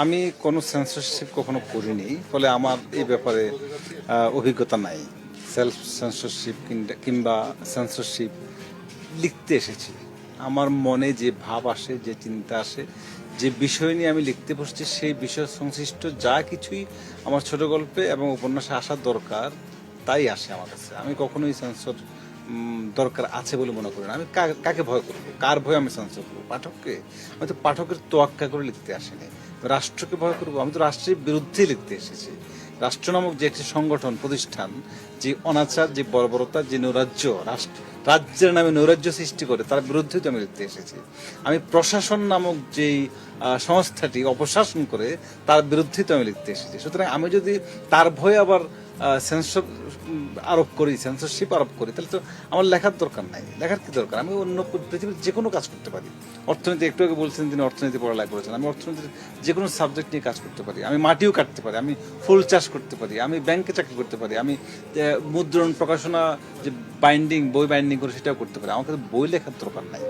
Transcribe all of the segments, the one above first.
আমি কোনো সেন্সরশিপ কখনো করিনি, ফলে আমার এই ব্যাপারে অভিজ্ঞতা নাই। সেলফ সেন্সরশিপ কিংবা সেন্সরশিপ লিখতে এসেছি। আমার মনে যে ভাব আসে, যে চিন্তা আসে, যে বিষয় নিয়ে আমি লিখতে বসছি, সেই বিষয় সংশ্লিষ্ট যা কিছুই আমার ছোট গল্পে এবং উপন্যাসে আসা দরকার, তাই আসে আমার কাছে। আমি কখনোই সেন্সর দরকার আছে বলে মনে করি না। আমি কাকে ভয় করবো? কার ভয় আমি সেন্সর করবো? পাঠককে? আমি তো পাঠকের তোয়াক্কা করে লিখতে আসিনি। রাষ্ট্রকে ভয় করবো? আমি তো রাষ্ট্রের বিরুদ্ধেই লিখতে এসেছি। রাষ্ট্র নামক যে একটি সংগঠন, প্রতিষ্ঠান, যে অনাচার, যে বর্বরতা, যে নৈরাজ্য, রাজ্যের নামে নৈরাজ্য সৃষ্টি করে, তার বিরুদ্ধে তো আমি লিখতে এসেছি। আমি প্রশাসন নামক যেই সংস্থাটি অপশাসন করে, তার বিরুদ্ধে তো আমি লিখতে এসেছি। সুতরাং আমি যদি তার ভয়ে আবার সেন্সর আরোপ করি, সেন্সরশিপ আরোপ করি, তাহলে তো আমার লেখার দরকার নাই। লেখার কি দরকার? আমি অন্য পৃথিবীর যে কোনো কাজ করতে পারি। অর্থনীতি, একটু আগে বলছেন তিনি অর্থনীতি পড়ালেখা করেছেন, আমি অর্থনীতির যে কোনো সাবজেক্ট নিয়ে কাজ করতে পারি। আমি মাটিও কাটতে পারি, আমি ফুল চাষ করতে পারি, আমি ব্যাংকে চাকরি করতে পারি, আমি মুদ্রণ, প্রকাশনা, যে বাইন্ডিং, বই বাইন্ডিং করে সেটাও করতে পারি। আমার কাছে বই লেখার দরকার নাই।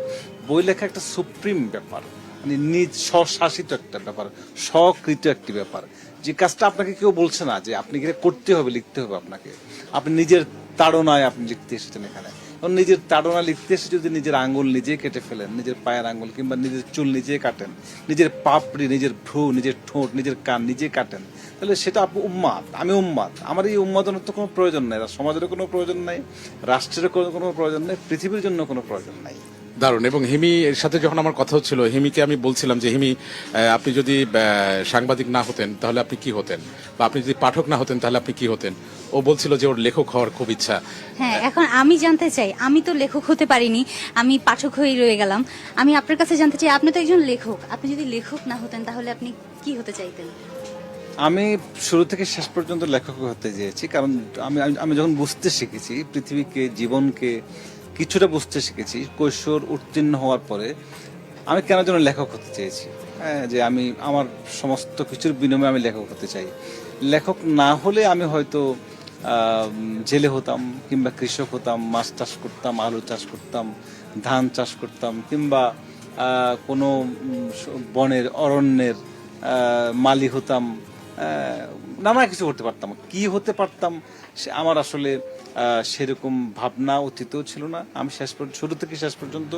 বই লেখা একটা সুপ্রিম ব্যাপার, মানে নিজ স্বশাসিত একটা ব্যাপার, স্বকৃত একটি ব্যাপার। যে কাজটা আপনাকে কেউ বলছে না যে আপনি এটা করতে হবে, লিখতে হবে আপনাকে। আপনি নিজের তাড়নায় আপনি লিখতে এসেছেন এখানে। এবং নিজের তাড়না লিখতে এসে যদি নিজের আঙ্গুল নিজে কেটে ফেলেন, নিজের পায়ের আঙ্গুল কিংবা নিজের চুল নিজে কাটেন, নিজের পাপড়ি, নিজের ভ্রু, নিজের ঠোঁট, নিজের কান নিজে কাটেন, তাহলে সেটা আপনি উম্মাদ, আমি উম্মাদ। আমার এই উম্মাদনের তো কোনো প্রয়োজন নাই, সমাজেরও কোনো প্রয়োজন নাই, রাষ্ট্রেরও কোনো প্রয়োজন নেই, পৃথিবীর জন্য কোনো প্রয়োজন নাই। দারুণ। এবং হিমি এর সাথে যখন আমার কথা হচ্ছিল, হিমিকে আমি বলছিলাম যে হিমি, আপনি যদি সাংবাদিক না হতেন তাহলে আপনি কি হতেন, বা আপনি যদি পাঠক না হতেন তাহলে আপনি কি হতেন। ও বলছিল যে ওর লেখক হওয়ার খুব ইচ্ছা। হ্যাঁ, এখন আমি জানতে চাই, আমি তো লেখক হতে পারিনি, আমি পাঠক হয়েই রয়ে গেলাম। আমি আপনার কাছে জানতে চাই, আপনি তো একজন লেখক, আপনি যদি লেখক না হতেন তাহলে আপনি কি হতে চাইতেন? আমি শুরু থেকে শেষ পর্যন্ত লেখক হতে চেয়েছি, কারণ আমি আমি আমি যখন বুঝতে শিখেছি পৃথিবীকে, জীবনকে কিছুটা বুঝতে শিখেছি কৈশোর উত্তীর্ণ হওয়ার পরে, আমি কেন যেন লেখক হতে চেয়েছি। হ্যাঁ, যে আমি আমার সমস্ত কিছুর বিনিময়ে আমি লেখক হতে চাই। লেখক না হলে আমি হয়তো জেলে হতাম, কিংবা কৃষক হতাম, মাছ চাষ করতাম, আলু চাষ করতাম, ধান চাষ করতাম, কিংবা কোনো বনের, অরণ্যের মালি হতাম। নানা কিছু করতে পারতাম। কি হতে পারতাম আমার আসলে সেরকম ভাবনা অতীতেও ছিল না। আমি শুরু থেকে শেষ পর্যন্ত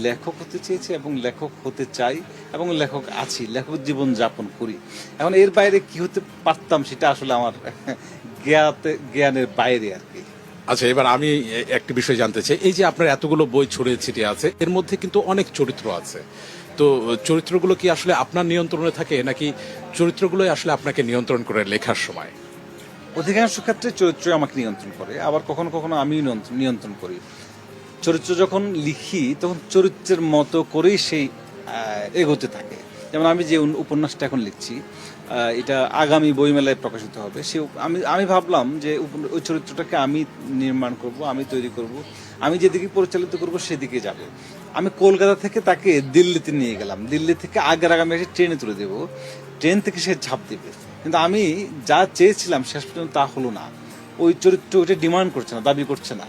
লেখক হতে চেয়েছি এবং লেখক হতে চাই এবং লেখক আছি, লেখক জীবন যাপন করি। এখন এর বাইরে কি হতে পারতাম সেটা আসলে আমার জ্ঞানের বাইরে আর কি। আচ্ছা, এবার আমি একটি বিষয় জানতে চাই। এই যে আপনার এতগুলো বই ছড়িয়ে ছিটিয়ে আছে, এর মধ্যে কিন্তু অনেক চরিত্র আছে। তো চরিত্রগুলো কি আসলে আপনার নিয়ন্ত্রণে থাকে, নাকি চরিত্রগুলোই আসলে আপনাকে নিয়ন্ত্রণ করে লেখার সময়? অধিকাংশ ক্ষেত্রে চরিত্র আমাকে নিয়ন্ত্রণ করে, আবার কখনো কখনো আমি নিয়ন্ত্রণ করি। চরিত্র যখন লিখি তখন চরিত্রের মতো করেই সেই এগোতে থাকে। যেমন আমি যে উপন্যাসটা এখন লিখছি, এটা আগামী বইমেলায় প্রকাশিত হবে। সে আমি ভাবলাম যে ওই চরিত্রটাকে আমি নির্মাণ করব, আমি তৈরি করব, আমি যেদিকে পরিচালিত করব সেদিকে যাবে। আমি কলকাতা থেকে তাকে দিল্লিতে নিয়ে গেলাম, দিল্লি থেকে আগামী এসে ট্রেনে তুলে দেবো, ট্রেন থেকে সে ঝাঁপ দেবে। কিন্তু আমি যা চেয়েছিলাম শেষ পর্যন্ত তা হলো না। ওই চরিত্র ওইটা ডিমান্ড করছে না, দাবি করছে না।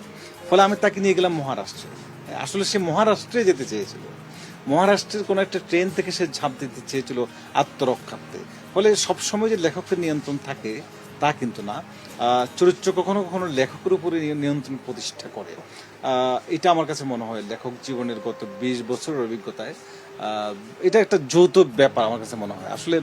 ফলে আমি তাকে নিয়ে গেলাম মহারাষ্ট্রে। আসলে সে মহারাষ্ট্রে যেতে চেয়েছিল, মহারাষ্ট্রের কোনো একটা ট্রেন থেকে সে ঝাঁপ দিতে চেয়েছিল আত্মরক্ষার্থে। ফলে সবসময় যে লেখকের নিয়ন্ত্রণ থাকে তা কিন্তু না। চরিত্র কখনো কখনো লেখকের উপরে নিয়ন্ত্রণ প্রতিষ্ঠা করে। এটা আমার কাছে মনে হয় লেখক জীবনের গত 20 বছরের অভিজ্ঞতায় এটা একটা যৌথ ব্যাপার আমার কাছে মনে হয় আসলে।